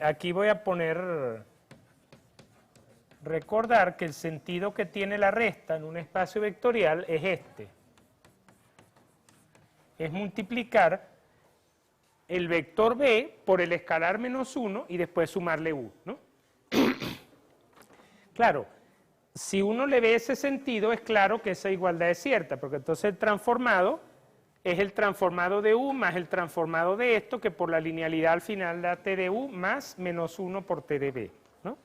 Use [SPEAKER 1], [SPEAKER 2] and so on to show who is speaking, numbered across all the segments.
[SPEAKER 1] aquí voy a poner, recordar que el sentido que tiene la resta en un espacio vectorial es este. Es multiplicar el vector b por el escalar menos 1 y después sumarle u, ¿no? Claro, si uno le ve ese sentido, es claro que esa igualdad es cierta, porque entonces el transformado es el transformado de u más el transformado de esto, que por la linealidad al final da t de u más menos 1 por t de b, ¿no?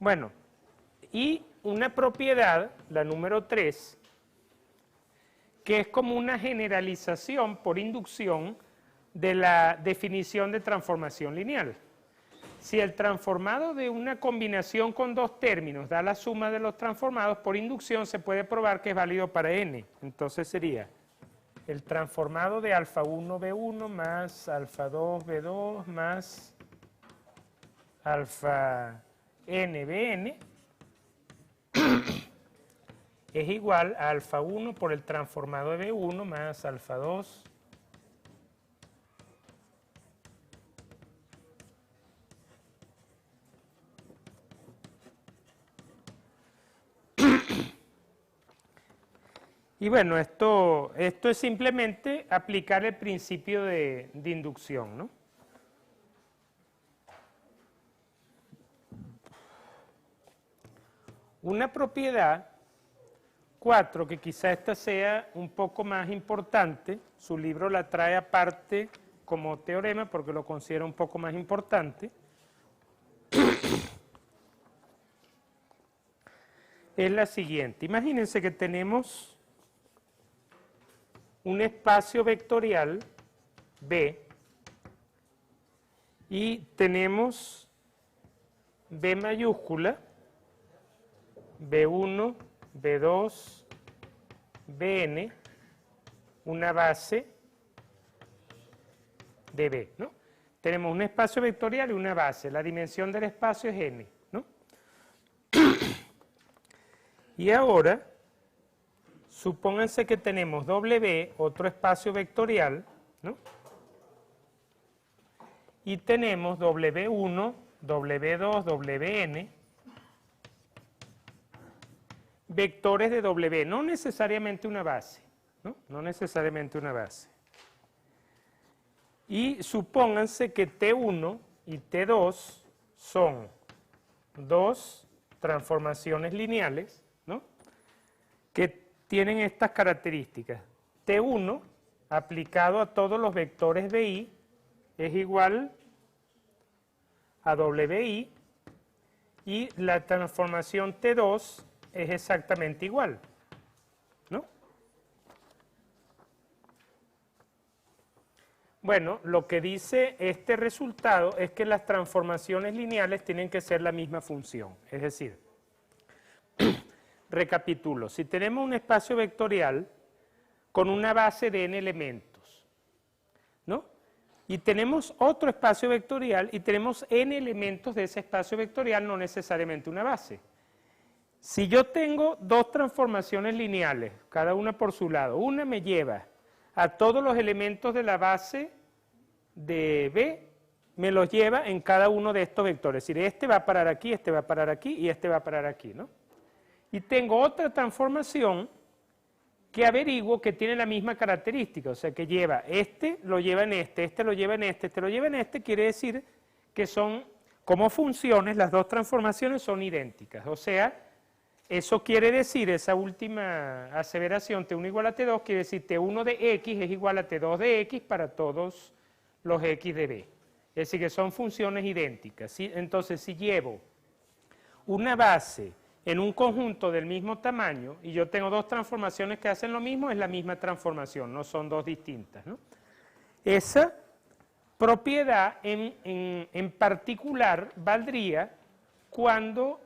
[SPEAKER 1] Bueno, y una propiedad, la número 3, que es como una generalización por inducción de la definición de transformación lineal. Si el transformado de una combinación con dos términos da la suma de los transformados, por inducción se puede probar que es válido para n. Entonces sería el transformado de alfa 1 b1 más alfa 2 b2 más alfa n bn es igual a alfa 1 por el transformado de b1 más alfa 2 y bueno, esto es simplemente aplicar el principio de inducción, ¿no? Una propiedad 4, que quizá esta sea un poco más importante, su libro la trae aparte como teorema porque lo considera un poco más importante, es la siguiente. Imagínense que tenemos un espacio vectorial B y tenemos B mayúscula, B1, B2, Bn, una base de B, ¿no? Tenemos un espacio vectorial y una base, la dimensión del espacio es n, ¿no? Y ahora, supónganse que tenemos W, otro espacio vectorial, ¿no? Y tenemos W1, W2, Wn, vectores de W, no necesariamente una base, ¿no? No necesariamente una base. Y supónganse que T1 y T2 son dos transformaciones lineales, ¿no? Que tienen estas características. T1 aplicado a todos los vectores BI es igual a WI y la transformación T2 es exactamente igual, ¿no? Bueno, lo que dice este resultado es que las transformaciones lineales tienen que ser la misma función, es decir, recapitulo, si tenemos un espacio vectorial con una base de n elementos, ¿no? Y tenemos otro espacio vectorial y tenemos n elementos de ese espacio vectorial, no necesariamente una base. Si yo tengo dos transformaciones lineales, cada una por su lado, una me lleva a todos los elementos de la base de B, me los lleva en cada uno de estos vectores, es decir, este va a parar aquí, este va a parar aquí y este va a parar aquí, ¿no? Y tengo otra transformación que averiguo que tiene la misma característica, o sea que lleva este, lo lleva en este lo lleva en este lo lleva en este, quiere decir que son, como funciones, las dos transformaciones son idénticas, o sea, eso quiere decir, esa última aseveración, T1 igual a T2, quiere decir T1 de X es igual a T2 de X para todos los X de B. Es decir, que son funciones idénticas, ¿sí? Entonces, si llevo una base en un conjunto del mismo tamaño y yo tengo dos transformaciones que hacen lo mismo, es la misma transformación, no son dos distintas, ¿no? Esa propiedad en particular valdría cuando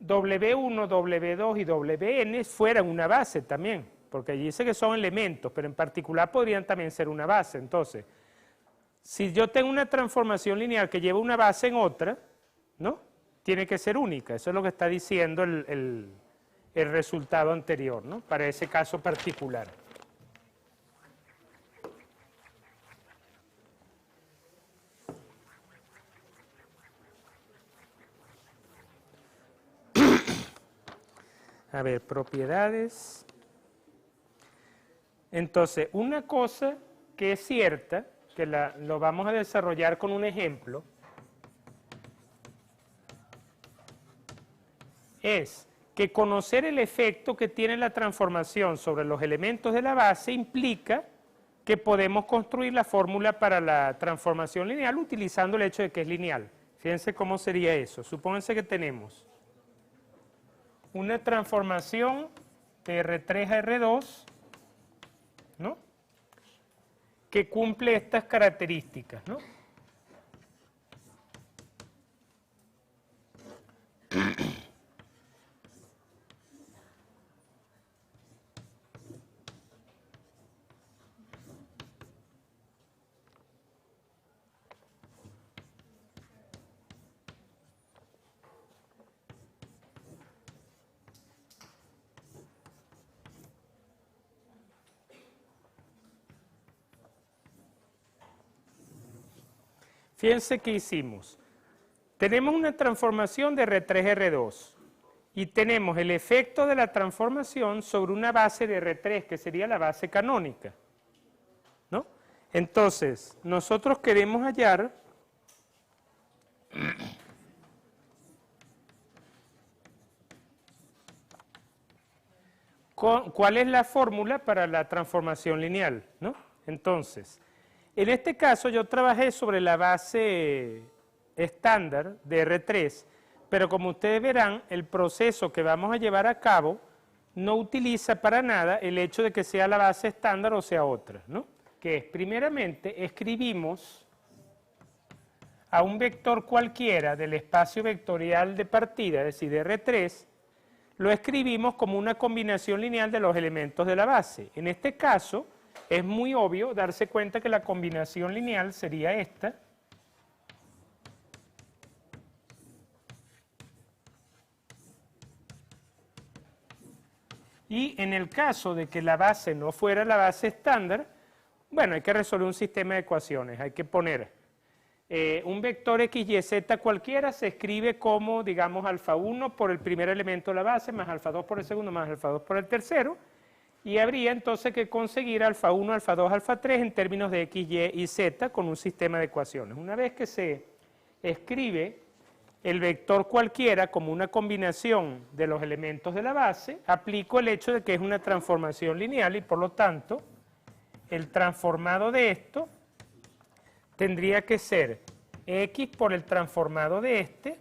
[SPEAKER 1] W1, W2 y Wn fueran una base también, porque allí dice que son elementos, pero en particular podrían también ser una base. Entonces, si yo tengo una transformación lineal que lleva una base en otra, ¿no? Tiene que ser única, eso es lo que está diciendo el resultado anterior, ¿no? Para ese caso particular. A ver, propiedades. Entonces, una cosa que es cierta, que lo vamos a desarrollar con un ejemplo, es que conocer el efecto que tiene la transformación sobre los elementos de la base implica que podemos construir la fórmula para la transformación lineal utilizando el hecho de que es lineal. Fíjense cómo sería eso. Supónganse que tenemos una transformación de R3 a R2, ¿no?, que cumple estas características, ¿no? Fíjense qué hicimos. Tenemos una transformación de R3 a R2 y tenemos el efecto de la transformación sobre una base de R3, que sería la base canónica, ¿no? Entonces, nosotros queremos hallar cuál es la fórmula para la transformación lineal, ¿no? Entonces, en este caso yo trabajé sobre la base estándar de R3, pero como ustedes verán, el proceso que vamos a llevar a cabo no utiliza para nada el hecho de que sea la base estándar o sea otra, ¿no? Que es, primeramente, escribimos a un vector cualquiera del espacio vectorial de partida, es decir, de R3, lo escribimos como una combinación lineal de los elementos de la base. En este caso, es muy obvio darse cuenta que la combinación lineal sería esta. Y en el caso de que la base no fuera la base estándar, bueno, hay que resolver un sistema de ecuaciones. Hay que poner un vector x, y, z cualquiera, se escribe como, digamos, alfa 1 por el primer elemento de la base, más alfa 2 por el segundo, más alfa 2 por el tercero, y habría entonces que conseguir alfa 1, alfa 2, alfa 3 en términos de x, y y z con un sistema de ecuaciones. Una vez que se escribe el vector cualquiera como una combinación de los elementos de la base, aplico el hecho de que es una transformación lineal y por lo tanto el transformado de esto tendría que ser x por el transformado de este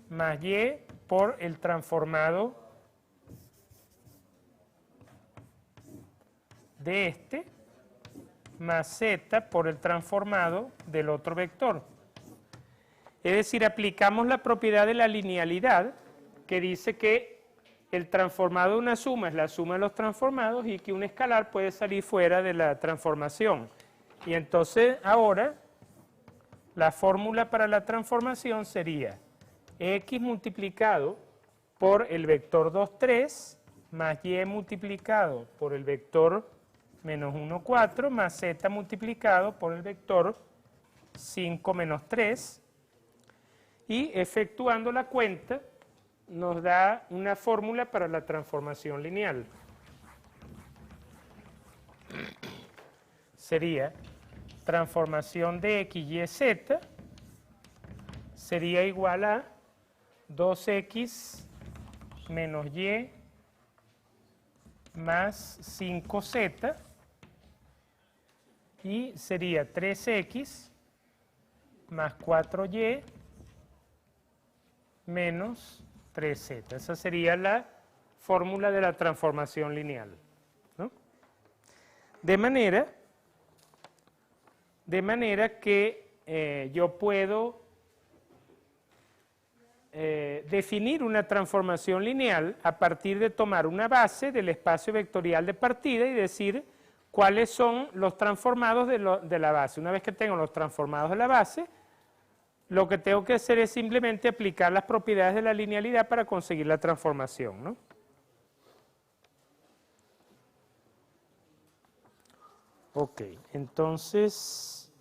[SPEAKER 1] más y por el transformado de este más z por el transformado del otro vector. Es decir, aplicamos la propiedad de la linealidad que dice que el transformado de una suma es la suma de los transformados y que un escalar puede salir fuera de la transformación. Y entonces ahora la fórmula para la transformación sería x multiplicado por el vector 2, 3 más y multiplicado por el vector menos 1, 4 más z multiplicado por el vector 5, menos 3 y efectuando la cuenta nos da una fórmula para la transformación lineal. Sería transformación de x, y, z sería igual a 2x menos y más 5z y sería 3x más 4y menos 3z. Esa sería la fórmula de la transformación lineal, ¿no? De manera que yo puedo definir una transformación lineal a partir de tomar una base del espacio vectorial de partida y decir cuáles son los transformados de la base. Una vez que tengo los transformados de la base, lo que tengo que hacer es simplemente aplicar las propiedades de la linealidad para conseguir la transformación, ¿no? Ok, entonces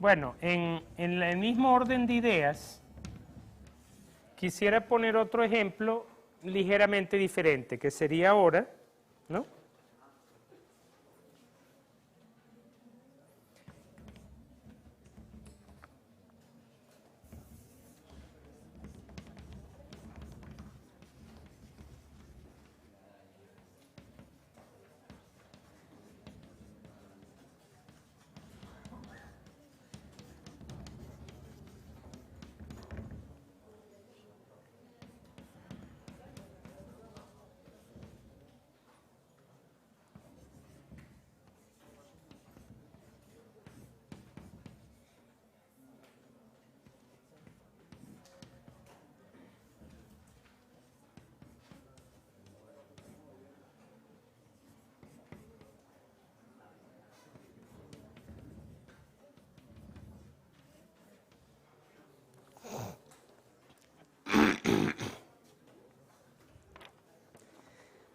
[SPEAKER 1] Bueno, en el mismo orden de ideas, quisiera poner otro ejemplo ligeramente diferente, que sería ahora, ¿no?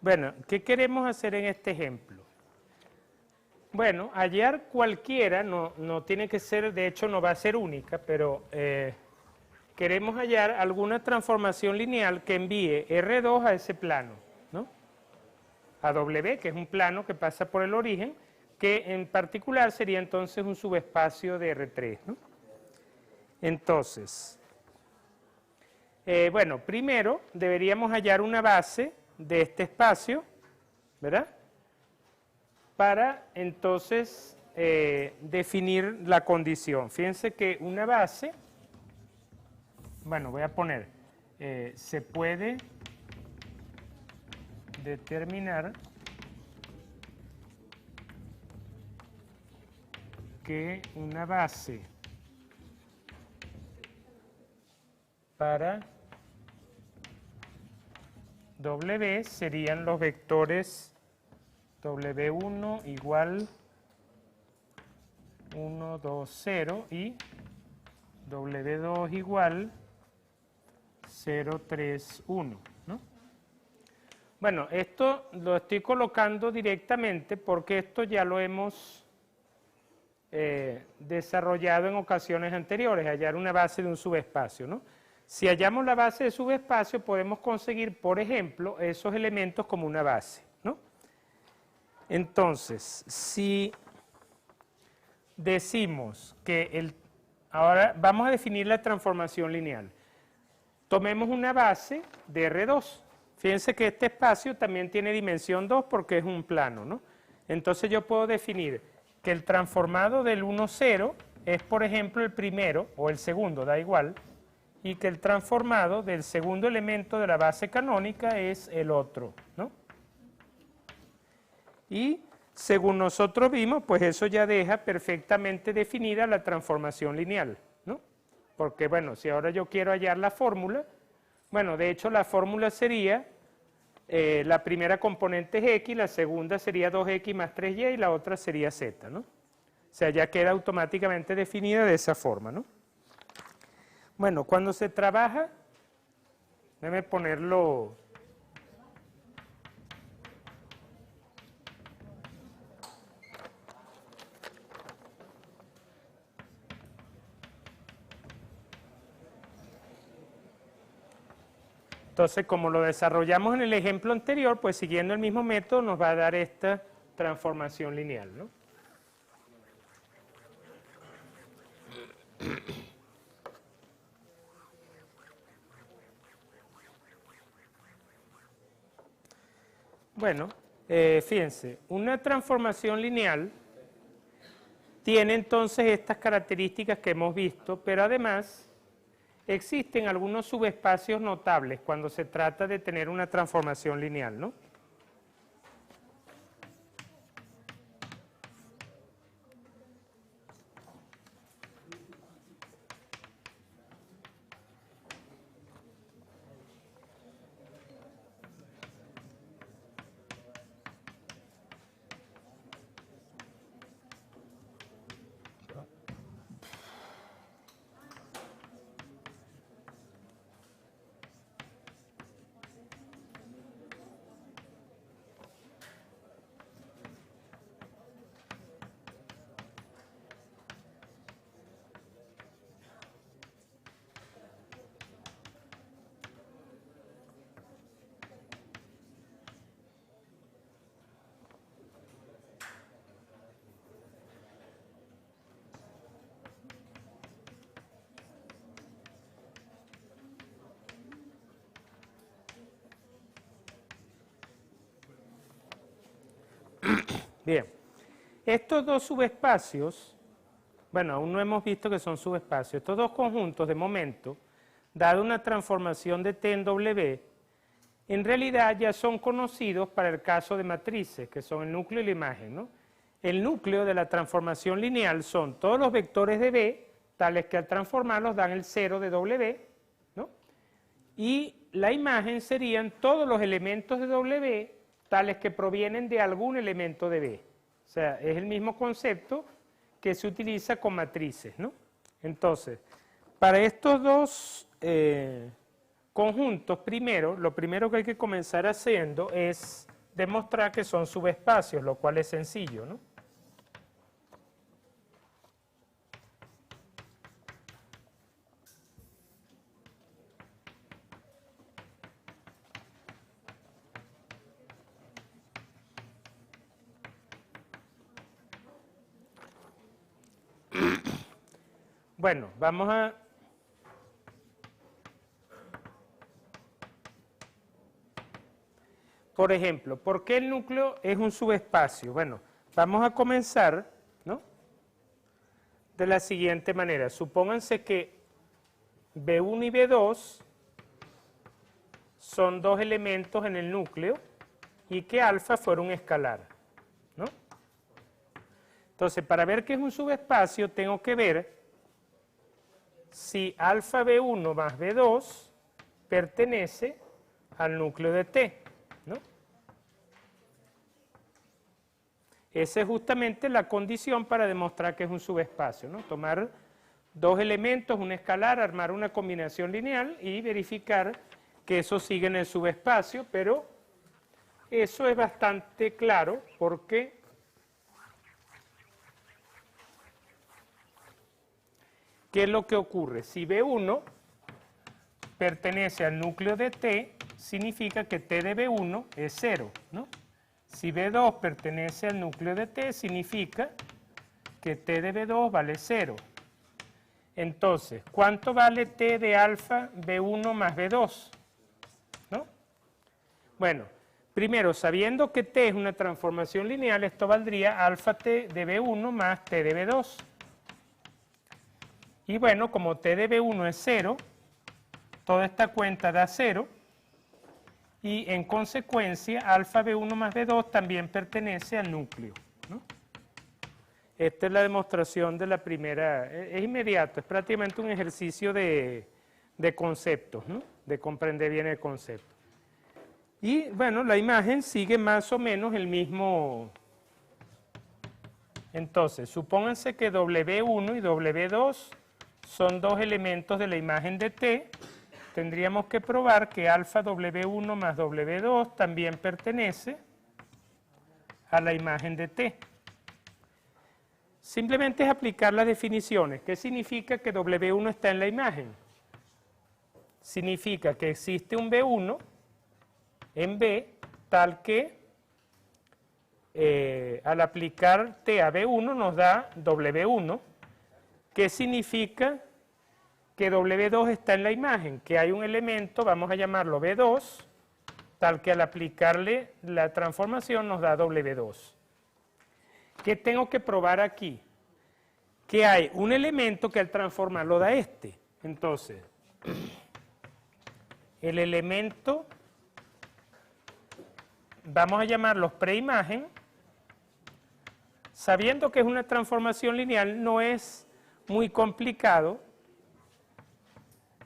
[SPEAKER 1] Bueno, ¿qué queremos hacer en este ejemplo? Bueno, hallar cualquiera, no tiene que ser, de hecho no va a ser única, pero queremos hallar alguna transformación lineal que envíe R2 a ese plano, ¿no? A W, que es un plano que pasa por el origen, que en particular sería entonces un subespacio de R3, ¿no? Entonces, bueno, primero deberíamos hallar una base de este espacio, ¿verdad? Para entonces definir la condición. Fíjense que una base, bueno, voy a poner, se puede determinar que una base para W serían los vectores W1 igual 1, 2, 0 y W2 igual 0, 3, 1, ¿no? Bueno, esto lo estoy colocando directamente porque esto ya lo hemos desarrollado en ocasiones anteriores, hallar una base de un subespacio, ¿no? Si hallamos la base de subespacio, podemos conseguir, por ejemplo, esos elementos como una base, ¿no? Entonces, si decimos que ahora vamos a definir la transformación lineal. Tomemos una base de R2. Fíjense que este espacio también tiene dimensión 2 porque es un plano, ¿no? Entonces yo puedo definir que el transformado del 1, 0 es, por ejemplo, el primero o el segundo, da igual, y que el transformado del segundo elemento de la base canónica es el otro, ¿no? Y según nosotros vimos, pues eso ya deja perfectamente definida la transformación lineal, ¿no? Porque, bueno, si ahora yo quiero hallar la fórmula, bueno, de hecho la fórmula sería, la primera componente es X, la segunda sería 2X más 3Y y la otra sería Z, ¿no? O sea, ya queda automáticamente definida de esa forma, ¿no? Bueno, cuando se trabaja, déjame ponerlo. Entonces, como lo desarrollamos en el ejemplo anterior, pues siguiendo el mismo método nos va a dar esta transformación lineal, ¿no? Bueno, fíjense, una transformación lineal tiene entonces estas características que hemos visto, pero además existen algunos subespacios notables cuando se trata de tener una transformación lineal, ¿no? Bien, estos dos subespacios, bueno, aún no hemos visto que son subespacios, estos dos conjuntos de momento, dado una transformación de T en W, en realidad ya son conocidos para el caso de matrices, que son el núcleo y la imagen, ¿no? El núcleo de la transformación lineal son todos los vectores de B, tales que al transformarlos dan el 0 de W, ¿no? Y la imagen serían todos los elementos de W, tales que provienen de algún elemento de B. O sea, es el mismo concepto que se utiliza con matrices, ¿no? Entonces, para estos dos conjuntos, lo primero que hay que comenzar haciendo es demostrar que son subespacios, lo cual es sencillo, ¿no? Bueno, vamos a... Por ejemplo, ¿por qué el núcleo es un subespacio? Bueno, vamos a comenzar, ¿no?, de la siguiente manera. Supónganse que B1 y B2 son dos elementos en el núcleo y que alfa fuera un escalar, ¿no? Entonces, para ver qué es un subespacio, tengo que ver si alfa B1 más B2 pertenece al núcleo de T, ¿no? Esa es justamente la condición para demostrar que es un subespacio, ¿no? Tomar dos elementos, un escalar, armar una combinación lineal y verificar que eso sigue en el subespacio, pero eso es bastante claro porque ¿qué es lo que ocurre? Si B1 pertenece al núcleo de T, significa que T de B1 es 0, ¿no? Si B2 pertenece al núcleo de T, significa que T de B2 vale 0. Entonces, ¿cuánto vale T de alfa B1 más B2? ¿No? Bueno, primero, sabiendo que T es una transformación lineal, esto valdría alfa T de B1 más T de B2. Y bueno, como T de B1 es 0, toda esta cuenta da 0, y en consecuencia alfa B1 más B2 también pertenece al núcleo, ¿no? Esta es la demostración de la primera, es inmediato, es prácticamente un ejercicio de conceptos, ¿no?, de comprender bien el concepto. Y bueno, la imagen sigue más o menos el mismo. Entonces, supónganse que W1 y W2 son dos elementos de la imagen de T. Tendríamos que probar que alfa W1 más W2 también pertenece a la imagen de T. Simplemente es aplicar las definiciones. ¿Qué significa que W1 está en la imagen? Significa que existe un B1 en B tal que al aplicar T a B1 nos da W1. ¿Qué significa que W2 está en la imagen? Que hay un elemento, vamos a llamarlo B2, tal que al aplicarle la transformación nos da W2. ¿Qué tengo que probar aquí? Que hay un elemento que al transformarlo da este. Entonces, el elemento, vamos a llamarlo preimagen, sabiendo que es una transformación lineal, no es muy complicado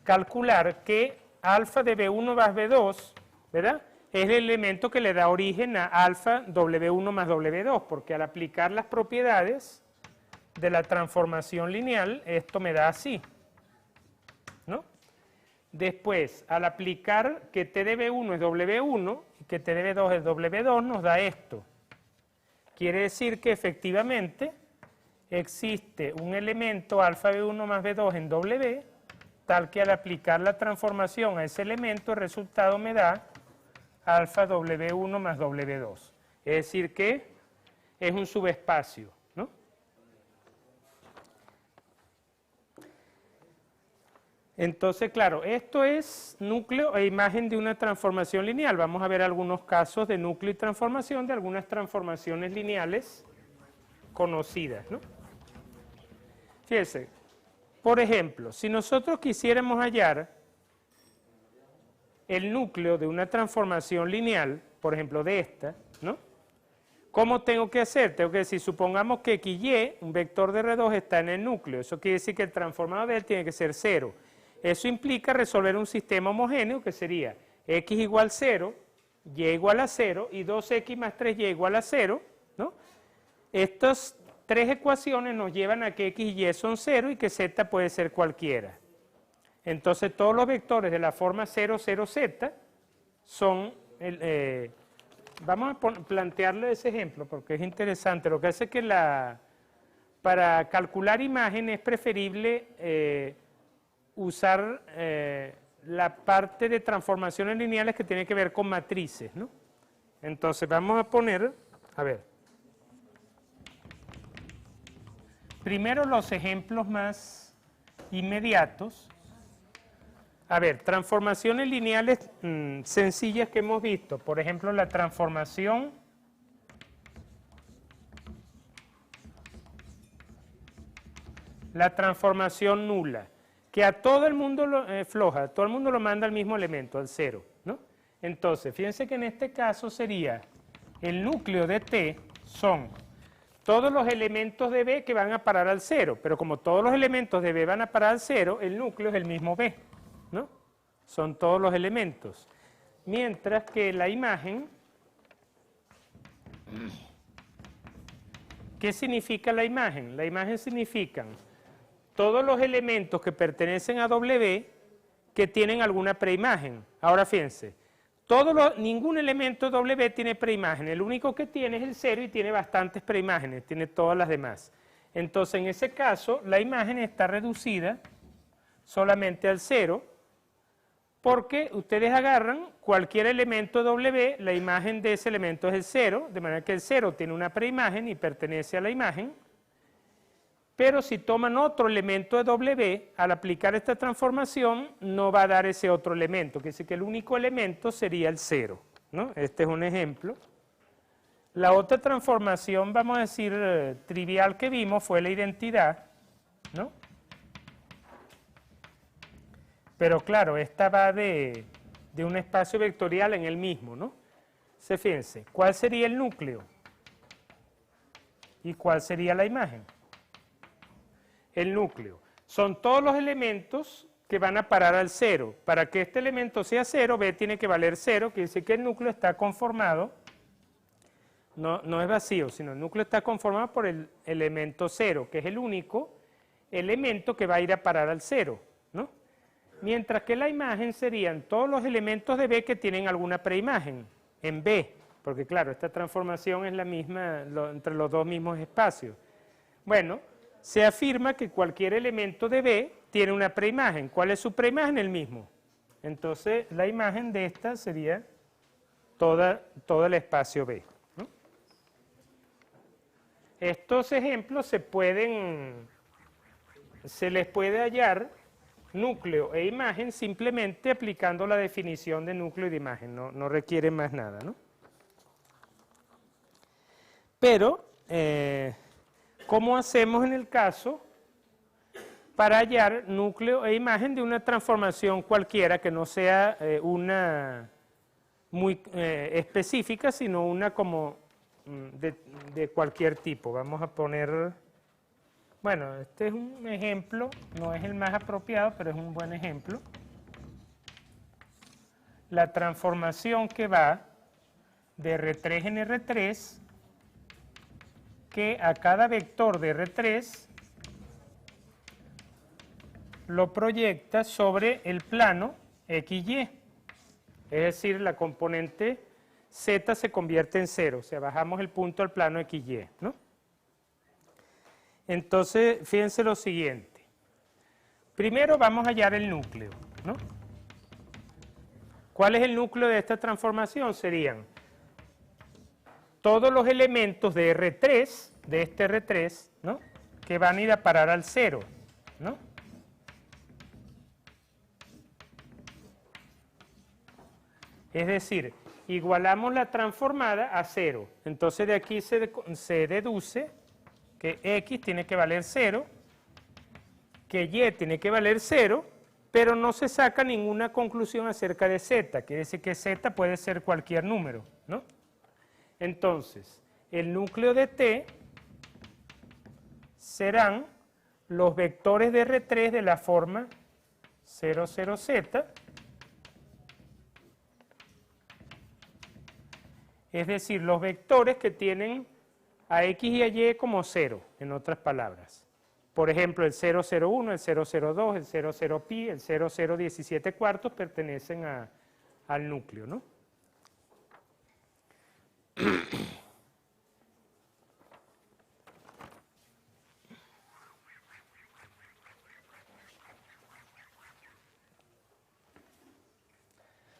[SPEAKER 1] calcular que alfa de B1 más B2, ¿verdad?, es el elemento que le da origen a alfa W1 más W2, porque al aplicar las propiedades de la transformación lineal, esto me da así, ¿no? Después, al aplicar que T de B1 es W1 y que T de B2 es W2, nos da esto. Quiere decir que efectivamente existe un elemento alfa B1 más B2 en W, tal que al aplicar la transformación a ese elemento, el resultado me da alfa W1 más W2. Es decir que es un subespacio, ¿no? Entonces, claro, esto es núcleo e imagen de una transformación lineal. Vamos a ver algunos casos de núcleo y transformación de algunas transformaciones lineales conocidas, ¿no? Fíjense, por ejemplo, si nosotros quisiéramos hallar el núcleo de una transformación lineal, por ejemplo de esta, ¿no? ¿Cómo tengo que hacer? Tengo que decir, supongamos que XY, un vector de R2, está en el núcleo. Eso quiere decir que el transformado de él tiene que ser 0. Eso implica resolver un sistema homogéneo que sería X igual 0, Y igual a 0 y 2X más 3Y igual a 0, ¿no? Estas tres ecuaciones nos llevan a que X y Y son 0 y que Z puede ser cualquiera. Entonces todos los vectores de la forma 0, 0, Z son... vamos a plantearle ese ejemplo porque es interesante. Lo que hace es que para calcular imagen es preferible usar la parte de transformaciones lineales que tiene que ver con matrices, ¿no? Entonces vamos a poner, a ver, primero los ejemplos más inmediatos. A ver, transformaciones lineales sencillas que hemos visto, por ejemplo la transformación nula, que a todo el mundo floja, todo el mundo lo manda al mismo elemento, al 0, ¿no? Entonces, fíjense que en este caso sería el núcleo de T son todos los elementos de B que van a parar al 0, pero como todos los elementos de B van a parar al 0, el núcleo es el mismo B, ¿no? Son todos los elementos. Mientras que la imagen, ¿qué significa la imagen? La imagen significa todos los elementos que pertenecen a W que tienen alguna preimagen. Ahora fíjense, ningún elemento W tiene preimagen, el único que tiene es el 0 y tiene bastantes preimágenes, tiene todas las demás. Entonces en ese caso la imagen está reducida solamente al 0 porque ustedes agarran cualquier elemento W, la imagen de ese elemento es el 0, de manera que el 0 tiene una preimagen y pertenece a la imagen. Pero si toman otro elemento de W, al aplicar esta transformación, no va a dar ese otro elemento, que dice que el único elemento sería el 0, ¿no? Este es un ejemplo. La otra transformación, vamos a decir, trivial que vimos fue la identidad, ¿no? Pero claro, esta va de un espacio vectorial en el mismo, ¿no? Fíjense, ¿cuál sería el núcleo? ¿Y cuál sería la imagen? El núcleo. Son todos los elementos que van a parar al 0. Para que este elemento sea 0, B tiene que valer 0, quiere decir que el núcleo está conformado, no es vacío, sino el núcleo está conformado por el elemento 0, que es el único elemento que va a ir a parar al 0, ¿no? Mientras que la imagen serían todos los elementos de B que tienen alguna preimagen en B, porque claro, esta transformación es la misma entre los dos mismos espacios. Bueno, se afirma que cualquier elemento de B tiene una preimagen. ¿Cuál es su preimagen? El mismo. Entonces, la imagen de esta sería todo el espacio B, ¿no? Estos ejemplos se les puede hallar núcleo e imagen simplemente aplicando la definición de núcleo y de imagen. No requiere más nada, ¿no? Pero... ¿cómo hacemos en el caso para hallar núcleo e imagen de una transformación cualquiera que no sea una muy específica, sino una como de cualquier tipo? Vamos a poner, bueno, este es un ejemplo, no es el más apropiado, pero es un buen ejemplo. La transformación que va de R3 en R3, que a cada vector de R3 lo proyecta sobre el plano XY. Es decir, la componente Z se convierte en 0, o sea, bajamos el punto al plano XY, ¿no? Entonces, fíjense lo siguiente. Primero vamos a hallar el núcleo, ¿no? ¿Cuál es el núcleo de esta transformación? Serían todos los elementos de R3, de este R3, ¿no? Que van a ir a parar al 0, ¿no? Es decir, igualamos la transformada a 0. Entonces de aquí se deduce que X tiene que valer 0, que Y tiene que valer 0, pero no se saca ninguna conclusión acerca de Z. Quiere decir que Z puede ser cualquier número, ¿no? Entonces, el núcleo de T serán los vectores de R3 de la forma 00Z, es decir, los vectores que tienen a X y a Y como 0, en otras palabras. Por ejemplo, el 001, el 002, el 00pi, el 0017 cuartos pertenecen al núcleo, ¿no?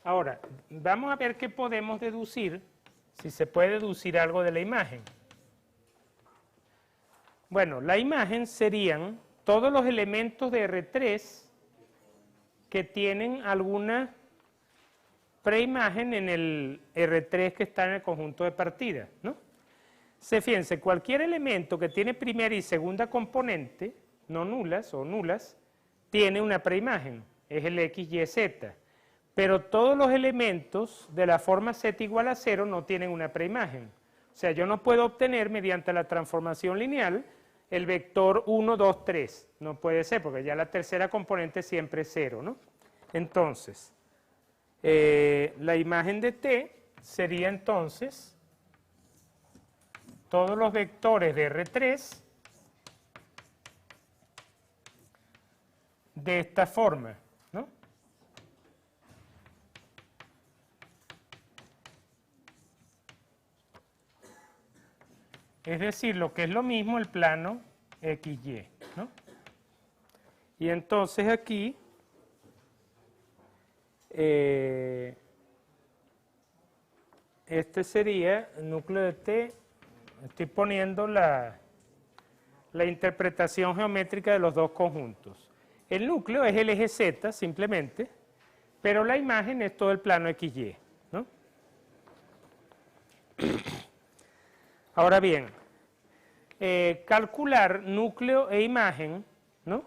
[SPEAKER 1] Ahora, vamos a ver qué podemos deducir, si se puede deducir algo de la imagen. Bueno, la imagen serían todos los elementos de R3 que tienen alguna preimagen en el R3 que está en el conjunto de partida, ¿no? Fíjense, cualquier elemento que tiene primera y segunda componente, no nulas o nulas, tiene una preimagen, es el X, Y, Z. Pero todos los elementos de la forma Z igual a 0 no tienen una preimagen. O sea, yo no puedo obtener mediante la transformación lineal el vector 1, 2, 3. No puede ser, porque ya la tercera componente siempre es 0, ¿no? Entonces, la imagen de T sería entonces todos los vectores de R3 de esta forma, ¿no? Es decir, lo que es lo mismo el plano XY, ¿no? Y entonces aquí este sería el núcleo de T. Estoy poniendo la interpretación geométrica de los dos conjuntos. El núcleo es el eje Z, simplemente, pero la imagen es todo el plano XY, ¿no? Ahora bien, calcular núcleo e imagen, ¿no?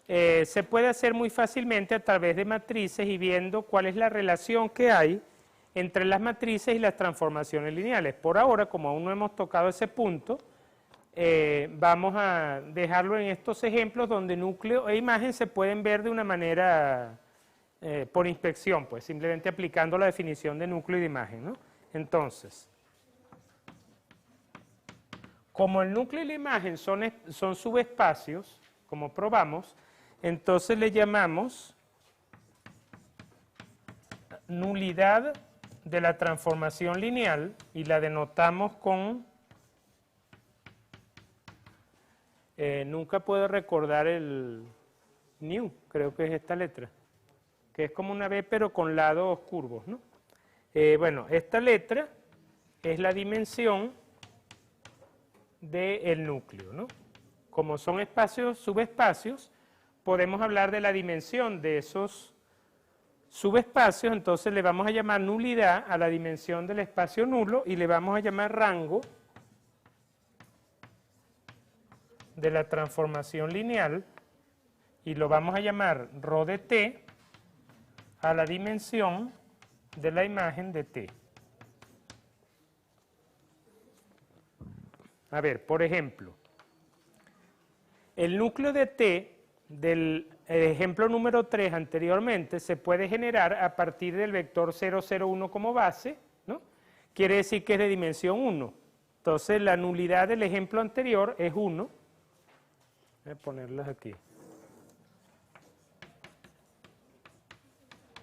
[SPEAKER 1] Se puede hacer muy fácilmente a través de matrices y viendo cuál es la relación que hay entre las matrices y las transformaciones lineales. Por ahora, como aún no hemos tocado ese punto, vamos a dejarlo en estos ejemplos donde núcleo e imagen se pueden ver de una manera por inspección, pues simplemente aplicando la definición de núcleo y de imagen, ¿no? Entonces, como el núcleo y la imagen son subespacios, como probamos, entonces le llamamos nulidad de la transformación lineal y la denotamos con, nunca puedo recordar el nu, creo que es esta letra, que es como una B pero con lados curvos, ¿no? Bueno, esta letra es la dimensión del núcleo, ¿no? Como son espacios, subespacios, podemos hablar de la dimensión de esos subespacios, entonces le vamos a llamar nulidad a la dimensión del espacio nulo y le vamos a llamar rango de la transformación lineal y lo vamos a llamar ρ de T a la dimensión de la imagen de T. A ver, por ejemplo, el núcleo de T del ejemplo número 3 anteriormente se puede generar a partir del vector 001 como base, ¿no? Quiere decir que es de dimensión 1. Entonces la nulidad del ejemplo anterior es 1. Voy a ponerlas aquí.